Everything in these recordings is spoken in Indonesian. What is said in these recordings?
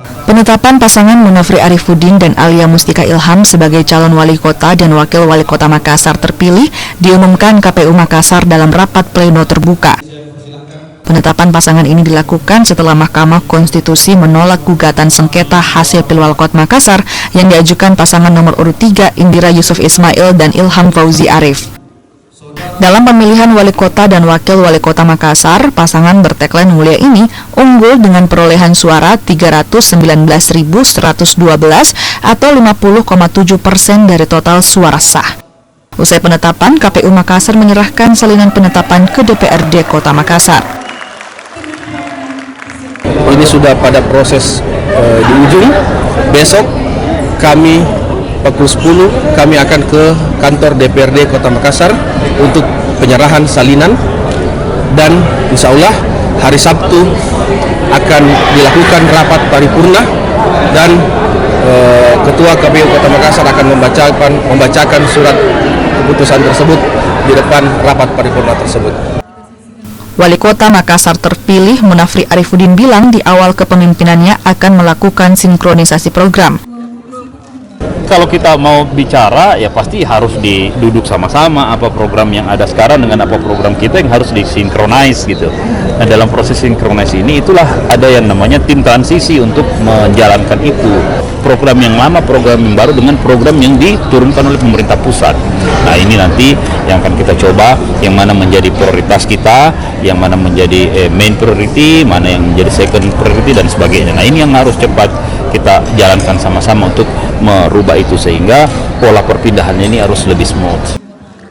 Penetapan pasangan Munafri Arifuddin dan Alia Mustika Ilham sebagai calon wali kota dan wakil wali kota Makassar terpilih diumumkan KPU Makassar dalam rapat pleno terbuka. Penetapan pasangan ini dilakukan setelah Mahkamah Konstitusi menolak gugatan sengketa hasil Pilwalkot Makassar yang diajukan pasangan nomor urut 3 Indira Yusuf Ismail dan Ilham Fauzi Arif. Dalam pemilihan wali kota dan wakil wali kota Makassar, pasangan bertagline mulia ini unggul dengan perolehan suara 319.112 atau 50,7% dari total suara sah. Usai penetapan, KPU Makassar menyerahkan salinan penetapan ke DPRD Kota Makassar. Ini sudah pada proses di ujung. Besok kami pukul 10 kami akan ke kantor DPRD Kota Makassar untuk penyerahan salinan, dan insya Allah hari Sabtu akan dilakukan rapat paripurna dan Ketua KPU Kota Makassar akan membacakan surat keputusan tersebut di depan rapat paripurna tersebut. Wali Kota Makassar terpilih Munafri Arifuddin bilang di awal kepemimpinannya akan melakukan sinkronisasi program. Kalau kita mau bicara, ya pasti harus diduduk sama-sama apa program yang ada sekarang dengan apa program kita yang harus disinkronis gitu. Nah, dalam proses sinkronis ini itulah ada yang namanya tim transisi untuk menjalankan itu. Program yang lama, program yang baru dengan program yang diturunkan oleh pemerintah pusat. Nah, ini nanti yang akan kita coba, yang mana menjadi prioritas kita, yang mana menjadi main priority, mana yang menjadi second priority dan sebagainya. Nah, ini yang harus cepat kita jalankan sama-sama untuk merubah itu sehingga pola perpindahannya ini harus lebih smooth.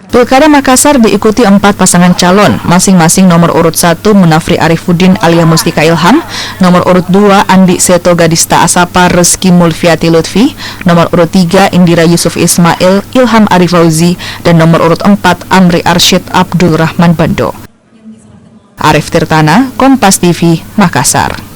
Pilkada Makassar diikuti 4 pasangan calon, masing-masing nomor urut 1 Munafri Arifuddin Alia Mustika Ilham, nomor urut 2 Andi Seto Gadista Asapa Rezki Mulfiati Lutfi, nomor urut 3 Indira Yusuf Ismail Ilham Arif Fauzi, dan nomor urut 4 Amri Arsyid Abdul Rahman Bando. Arif Tirtana, Kompas TV, Makassar.